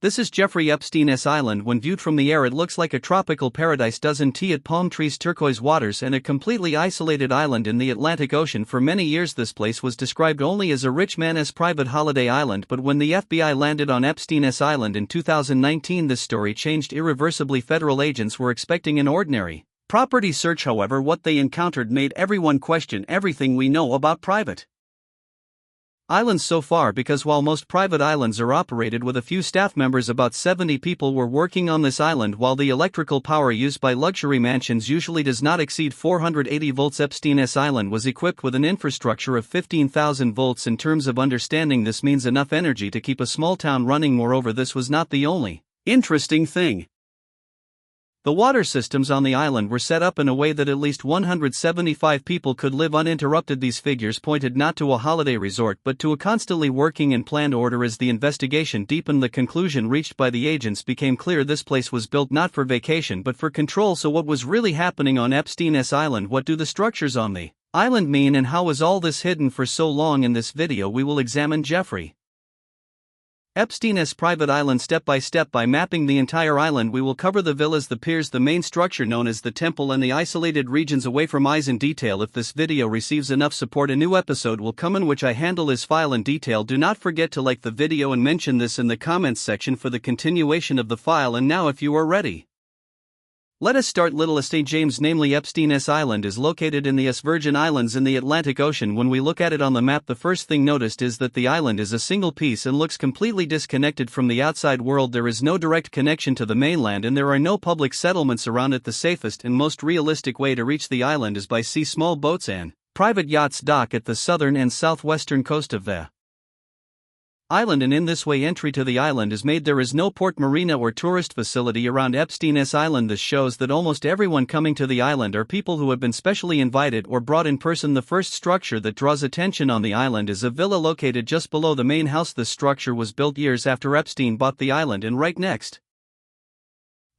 This is Jeffrey Epstein's Island. When viewed from the air, it looks like a tropical paradise. Doesn't it? Palm trees, turquoise waters, and a completely isolated island in the Atlantic Ocean. For many years this place was described only as a rich man's private holiday island, but when the FBI landed on Epstein's Island in 2019, this story changed irreversibly. Federal agents were expecting an ordinary property search. However, what they encountered made everyone question everything we know about private islands so far, because while most private islands are operated with a few staff members, about 70 people were working on this island, while the electrical power used by luxury mansions usually does not exceed 480 volts. Epstein's Island was equipped with an infrastructure of 15,000 volts. In terms of understanding, this means enough energy to keep a small town running. Moreover, this was not the only interesting thing. The water systems on the island were set up in a way that at least 175 people could live uninterrupted. These figures pointed not to a holiday resort but to a constantly working and planned order. As the investigation deepened, the conclusion reached by the agents became clear. This place was built not for vacation but for control. So what was really happening on Epstein's Island? What do the structures on the island mean, and how was all this hidden for so long? In this video we will examine Jeffrey Epstein's private island step by step. By mapping the entire island, we will cover the villas, the piers, the main structure known as the temple, and the isolated regions away from eyes in detail. If this video receives enough support, a new episode will come in which I handle this file in detail. Do not forget to like the video and mention this in the comments section for the continuation of the file. And now, if you are ready, let us start. Little estate James, namely Epstein's Island, is located in the Virgin Islands in the Atlantic Ocean. When we look at it on the map, the first thing noticed is that the island is a single piece and looks completely disconnected from the outside world. There is no direct connection to the mainland and there are no public settlements around it. The safest and most realistic way to reach the island is by sea. Small boats and private yachts dock at the southern and southwestern coast of the island, and in this way entry to the island is made. There is no port, marina, or tourist facility around Epstein's Island. This shows that almost everyone coming to the island are people who have been specially invited or brought in person. The first structure that draws attention on the island is a villa located just below the main house. This structure was built years after Epstein bought the island, and right next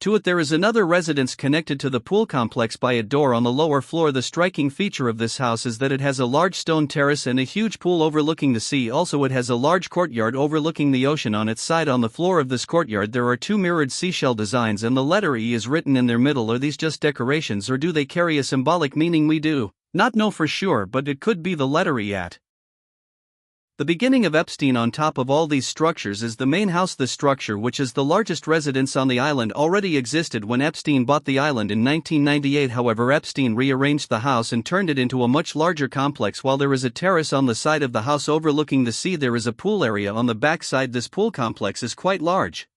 to it there is another residence connected to the pool complex by a door on the lower floor. The striking feature of this house is that it has a large stone terrace and a huge pool overlooking the sea. Also, it has a large courtyard overlooking the ocean on its side. On the floor of this courtyard there are two mirrored seashell designs and the letter E is written in their middle. Are these just decorations, or do they carry a symbolic meaning? We do not know for sure, but it could be the letter E at the beginning of Epstein. On top of all these structures is the main house. The structure, which is the largest residence on the island, already existed when Epstein bought the island in 1998. However, Epstein rearranged the house and turned it into a much larger complex. While there is a terrace on the side of the house overlooking the sea, there is a pool area on the back side. This pool complex is quite large.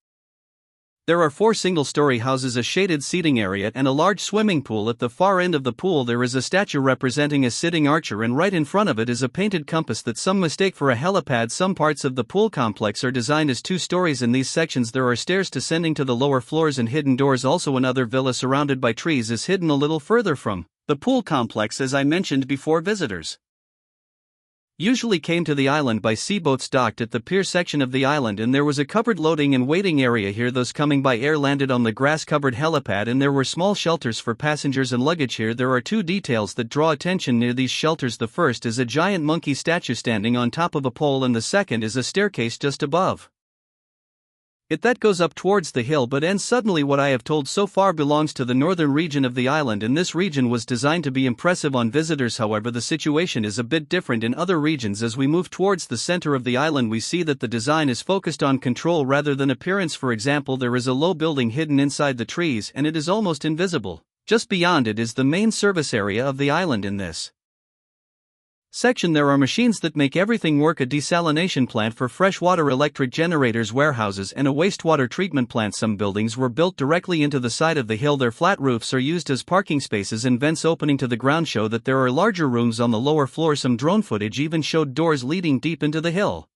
There are 4 single-story houses, a shaded seating area, and a large swimming pool. At the far end of the pool there is a statue representing a sitting archer, and right in front of it is a painted compass that some mistake for a helipad. Some parts of the pool complex are designed as 2 stories. In these sections there are stairs descending to the lower floors and hidden doors. Also, another villa surrounded by trees is hidden a little further from the pool complex. As I mentioned before, visitors usually came to the island by seaboats docked at the pier section of the island, and there was a covered loading and waiting area here. Those coming by air landed on the grass-covered helipad, and there were small shelters for passengers and luggage here. There are 2 details that draw attention near these shelters. The first is a giant monkey statue standing on top of a pole, and the second is a staircase just above it that goes up towards the hill but ends suddenly. What I have told so far belongs to the northern region of the island, and this region was designed to be impressive on visitors. However, the situation is a bit different in other regions. As we move towards the center of the island, we see that the design is focused on control rather than appearance. For example, there is a low building hidden inside the trees and it is almost invisible. Just beyond it is the main service area of the island. In this section there are machines that make everything work: a desalination plant for freshwater, electric generators, warehouses, and a wastewater treatment plant. Some buildings were built directly into the side of the hill. Their flat roofs are used as parking spaces, and vents opening to the ground show that there are larger rooms on the lower floor. Some drone footage even showed doors leading deep into the hill.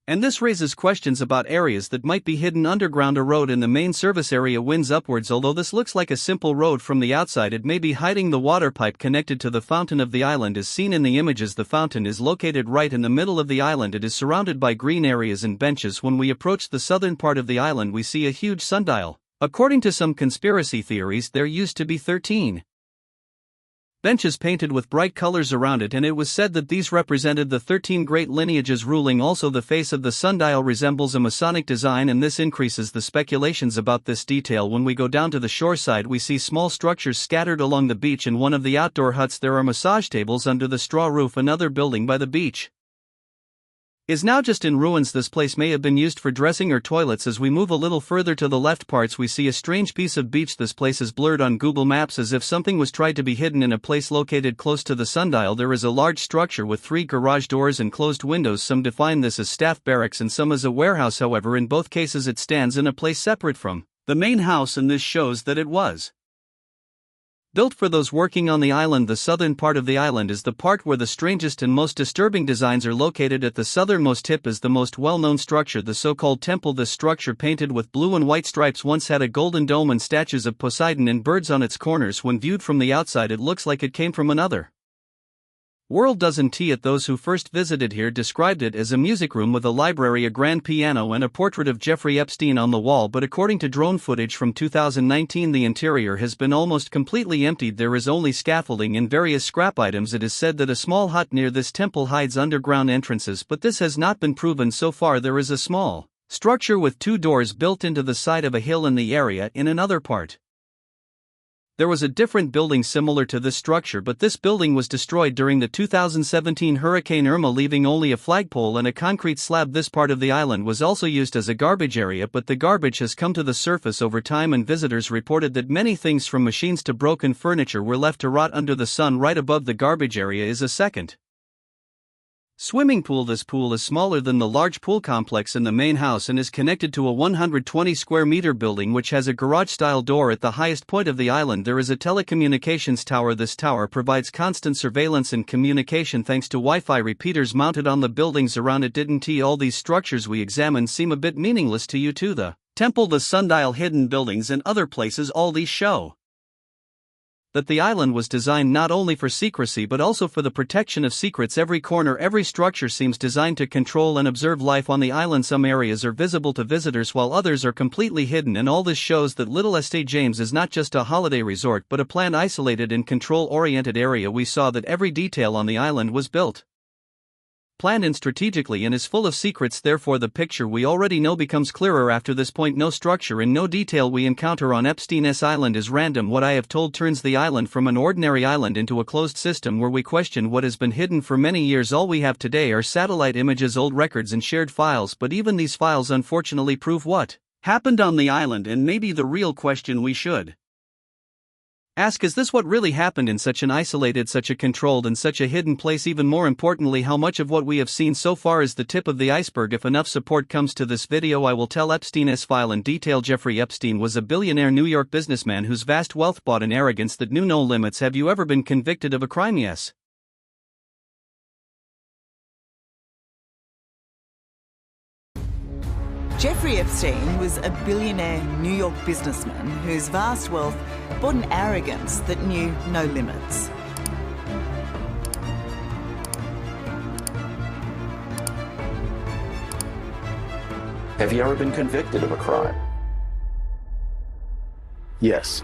And this raises questions about areas that might be hidden underground. A road in the main service area winds upwards. Although this looks like a simple road from the outside, it may be hiding the water pipe connected to the fountain of the island. As seen in the images, the fountain is located right in the middle of the island. It is surrounded by green areas and benches. When we approach the southern part of the island, we see a huge sundial. According to some conspiracy theories, there used to be 13 benches painted with bright colors around it, and it was said that these represented the 13 great lineages ruling. Also, the face of the sundial resembles a Masonic design, and this increases the speculations about this detail. When we go down to the shore side, we see small structures scattered along the beach. In one of the outdoor huts there are massage tables under the straw roof. Another building by the beach is now just in ruins. This place may have been used for dressing or toilets. As we move a little further to the left parts, we see a strange piece of beach. This place is blurred on Google Maps as if something was tried to be hidden in a place located close to the sundial. There is a large structure with 3 garage doors and closed windows. Some define this as staff barracks and some as a warehouse. However, in both cases it stands in a place separate from the main house, and this shows that it was built for those working on the island. The southern part of the island is the part where the strangest and most disturbing designs are located. At the southernmost tip is the most well-known structure, the so-called temple. This structure, painted with blue and white stripes, once had a golden dome and statues of Poseidon and birds on its corners. When viewed from the outside, it looks like it came from another world. Doesn't it? Those who first visited here described it as a music room with a library, a grand piano, and a portrait of Jeffrey Epstein on the wall. But according to drone footage from 2019, the interior has been almost completely emptied. There is only scaffolding and various scrap items. It is said that a small hut near this temple hides underground entrances, but this has not been proven so far. There is a small structure with 2 doors built into the side of a hill in the area. In another part there was a different building similar to this structure, but this building was destroyed during the 2017 Hurricane Irma, leaving only a flagpole and a concrete slab. This part of the island was also used as a garbage area, but the garbage has come to the surface over time, and visitors reported that many things from machines to broken furniture were left to rot under the sun. Right above the garbage area is a second swimming pool. This pool is smaller than the large pool complex in the main house and is connected to a 120 square meter building which has a garage-style door. At the highest point of the island there is a telecommunications tower. This tower provides constant surveillance and communication thanks to Wi-Fi repeaters mounted on the buildings around it. Didn't all these structures we examined seem a bit meaningless to you too? The temple, the sundial, hidden buildings, and other places, all these show that the island was designed not only for secrecy but also for the protection of secrets. Every corner, every structure seems designed to control and observe life on the island. Some areas are visible to visitors while others are completely hidden, and all this shows that Little St. James is not just a holiday resort but a planned, isolated and control-oriented area. We saw that every detail on the island was built, planned in strategically, and is full of secrets. Therefore the picture we already know becomes clearer after this point. No structure and no detail we encounter on Epstein's Island is random. What I have told turns the island from an ordinary island into a closed system where we question what has been hidden for many years. All we have today are satellite images, old records and shared files, but even these files unfortunately prove what happened on the island. And maybe the real question we should ask, is this what really happened in such an isolated, such a controlled and such a hidden place? Even more importantly, how much of what we have seen so far is the tip of the iceberg? If enough support comes to this video, I will tell Epstein's file in detail. Jeffrey Epstein was a billionaire New York businessman whose vast wealth bought an arrogance that knew no limits. Have you ever been convicted of a crime? Yes. Jeffrey Epstein was a billionaire New York businessman whose vast wealth bought an arrogance that knew no limits. Have you ever been convicted of a crime? Yes.